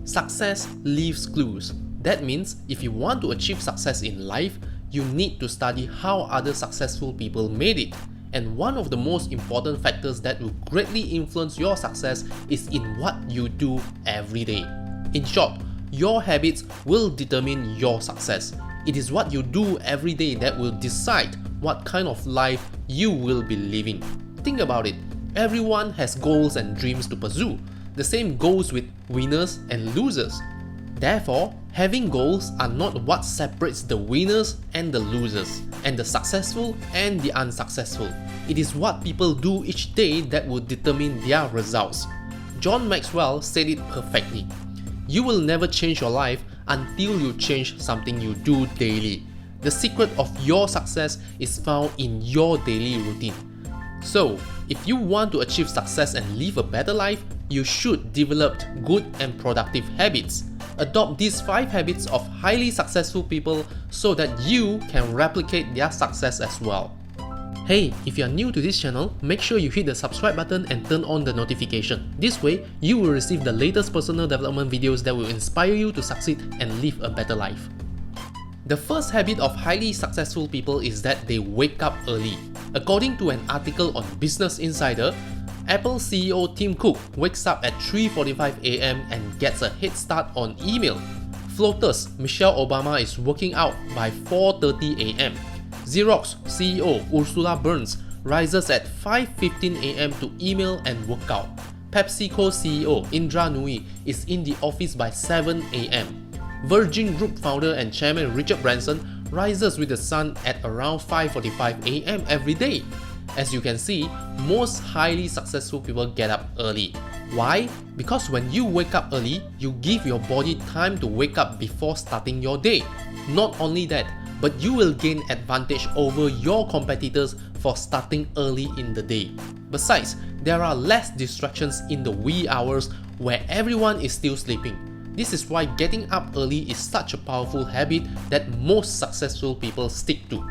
Success leaves clues. That means if you want to achieve success in life, you need to study how other successful people made it. And one of the most important factors that will greatly influence your success is in what you do every day. In short, your habits will determine your success. It is what you do every day that will decide what kind of life you will be living. Think about it. Everyone has goals and dreams to pursue. The same goes with winners and losers. Therefore, having goals are not what separates the winners and the losers, and the successful and the unsuccessful. It is what people do each day that will determine their results. John Maxwell said it perfectly. You will never change your life until you change something you do daily. The secret of your success is found in your daily routine. So, if you want to achieve success and live a better life, you should develop good and productive habits. Adopt these 5 habits of highly successful people so that you can replicate their success as well. Hey, if you are new to this channel, make sure you hit the subscribe button and turn on the notification. This way, you will receive the latest personal development videos that will inspire you to succeed and live a better life. The first habit of highly successful people is that they wake up early. According to an article on Business Insider, Apple CEO Tim Cook wakes up at 3:45 AM and gets a head start on email. Floater's Michelle Obama is working out by 4:30 AM. Xerox CEO Ursula Burns rises at 5:15 AM to email and work out. PepsiCo CEO Indra Nooyi is in the office by 7 AM. Virgin Group founder and chairman Richard Branson rises with the sun at around 5:45 AM every day. As you can see, most highly successful people get up early. Why? Because when you wake up early, you give your body time to wake up before starting your day. Not only that, but you will gain advantage over your competitors for starting early in the day. Besides, there are less distractions in the wee hours where everyone is still sleeping. This is why getting up early is such a powerful habit that most successful people stick to.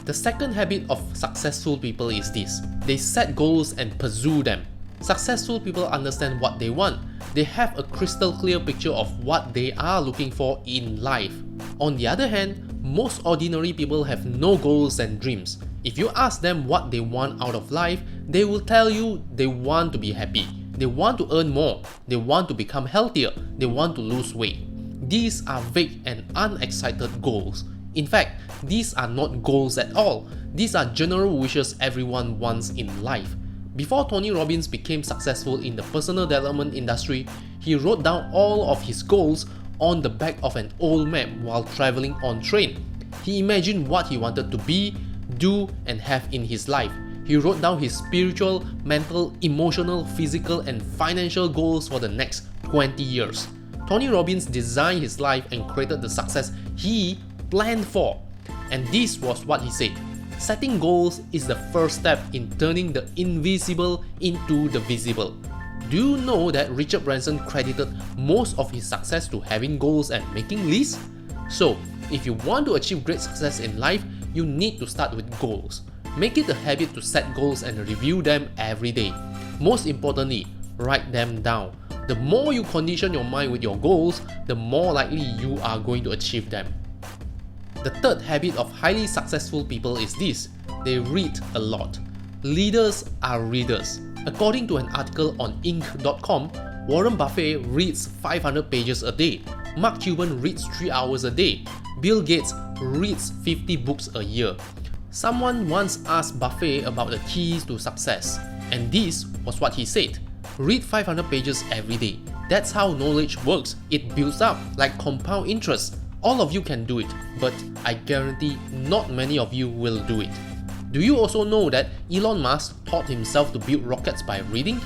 The second habit of successful people is this: they set goals and pursue them. Successful people understand what they want. They have a crystal clear picture of what they are looking for in life. On the other hand, most ordinary people have no goals and dreams. If you ask them what they want out of life, they will tell you they want to be happy. They want to earn more. They want to become healthier. They want to lose weight. These are vague and unexcited goals. In fact, these are not goals at all. These are general wishes everyone wants in life. Before Tony Robbins became successful in the personal development industry, he wrote down all of his goals on the back of an old map while traveling on train. He imagined what he wanted to be, do, and have in his life. He wrote down his spiritual, mental, emotional, physical, and financial goals for the next 20 years. Tony Robbins designed his life and created the success he planned for. And this was what he said: setting goals is the first step in turning the invisible into the visible. Do you know that Richard Branson credited most of his success to having goals and making lists? So, if you want to achieve great success in life, you need to start with goals. Make it a habit to set goals and review them every day. Most importantly, write them down. The more you condition your mind with your goals, the more likely you are going to achieve them. The third habit of highly successful people is this: they read a lot. Leaders are readers. According to an article on Inc.com, Warren Buffett reads 500 pages a day. Mark Cuban reads 3 hours a day. Bill Gates reads 50 books a year. Someone once asked Buffett about the keys to success, and this was what he said: read 500 pages every day. That's how knowledge works. It builds up like compound interest. All of you can do it, but I guarantee not many of you will do it. Do you also know that Elon Musk taught himself to build rockets by reading?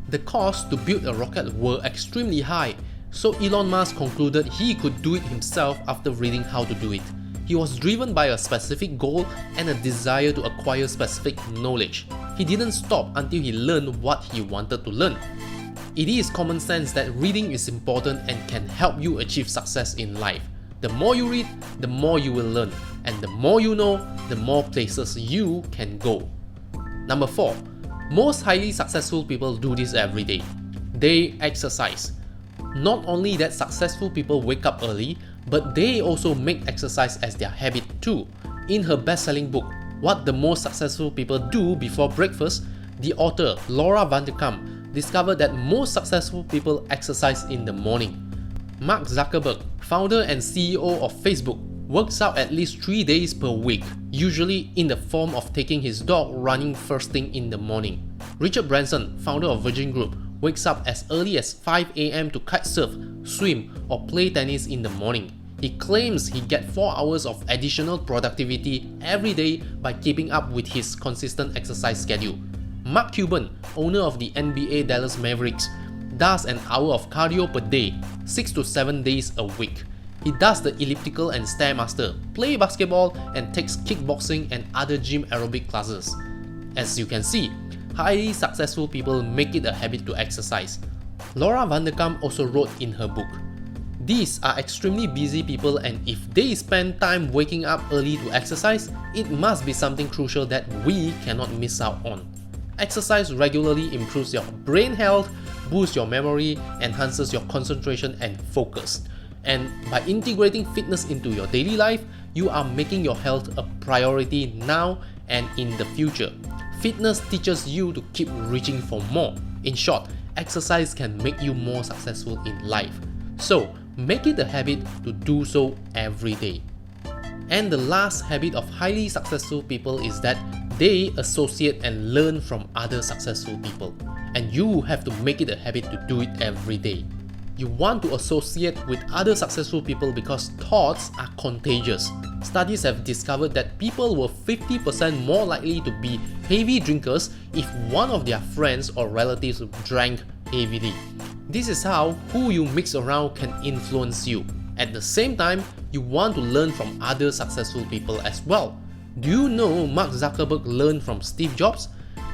The costs to build a rocket were extremely high, so Elon Musk concluded he could do it himself after reading how to do it. He was driven by a specific goal and a desire to acquire specific knowledge. He didn't stop until he learned what he wanted to learn. It is common sense that reading is important and can help you achieve success in life. The more you read, the more you will learn, and the more you know, the more places you can go. Number 4. Most highly successful people do this every day. They exercise. Not only that successful people wake up early, but they also make exercise as their habit too. In her best-selling book, What the Most Successful People Do Before Breakfast, the author Laura Vanderkam discovered that most successful people exercise in the morning. Mark Zuckerberg, founder and CEO of Facebook, works out at least 3 days per week, usually in the form of taking his dog running first thing in the morning. Richard Branson, founder of Virgin Group, wakes up as early as 5 AM to kitesurf, swim, or play tennis in the morning. He claims he gets 4 hours of additional productivity every day by keeping up with his consistent exercise schedule. Mark Cuban, owner of the NBA Dallas Mavericks, does an hour of cardio per day, 6 to 7 days a week. He does the elliptical and stairmaster, play basketball, and takes kickboxing and other gym aerobic classes. As you can see, highly successful people make it a habit to exercise. Laura Vanderkam also wrote in her book, "These are extremely busy people, and if they spend time waking up early to exercise, it must be something crucial that we cannot miss out on." Exercise regularly improves your brain health, boosts your memory, enhances your concentration and focus. And by integrating fitness into your daily life, you are making your health a priority now and in the future. Fitness teaches you to keep reaching for more. In short, exercise can make you more successful in life. So, make it a habit to do so every day. And the last habit of highly successful people is that they associate and learn from other successful people. And you have to make it a habit to do it every day. You want to associate with other successful people because thoughts are contagious. Studies have discovered that people were 50% more likely to be heavy drinkers if one of their friends or relatives drank heavily. This is how who you mix around can influence you. At the same time, you want to learn from other successful people as well. Do you know Mark Zuckerberg learned from Steve Jobs?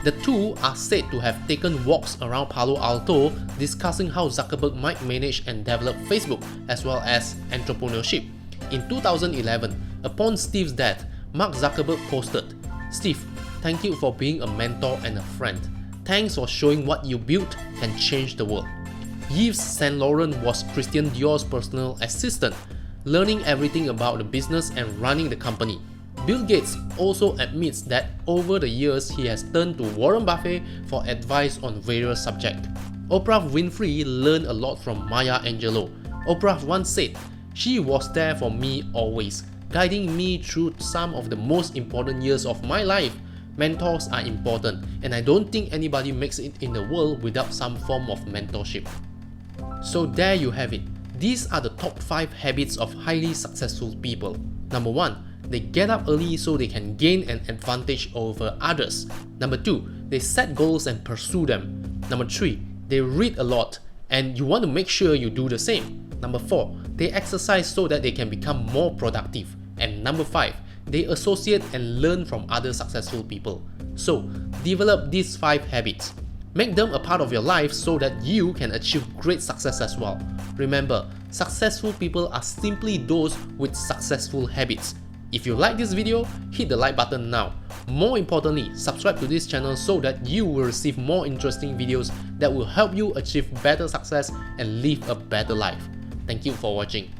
The two are said to have taken walks around Palo Alto discussing how Zuckerberg might manage and develop Facebook as well as entrepreneurship. In 2011, upon Steve's death, Mark Zuckerberg posted, "Steve, thank you for being a mentor and a friend. Thanks for showing what you built can change the world." Yves Saint Laurent was Christian Dior's personal assistant, learning everything about the business and running the company. Bill Gates also admits that over the years he has turned to Warren Buffett for advice on various subjects. Oprah Winfrey learned a lot from Maya Angelou. Oprah once said, "She was there for me always, guiding me through some of the most important years of my life. Mentors are important, and I don't think anybody makes it in the world without some form of mentorship." So there you have it. These are the top 5 habits of highly successful people. Number 1. They get up early so they can gain an advantage over others. Number 2. They set goals and pursue them. Number 3. They read a lot, and you want to make sure you do the same. Number 4. They exercise so that they can become more productive. And number 5. They associate and learn from other successful people. So, develop these 5 habits. Make them a part of your life so that you can achieve great success as well. Remember, successful people are simply those with successful habits. If you like this video, hit the like button now. More importantly, subscribe to this channel so that you will receive more interesting videos that will help you achieve better success and live a better life. Thank you for watching.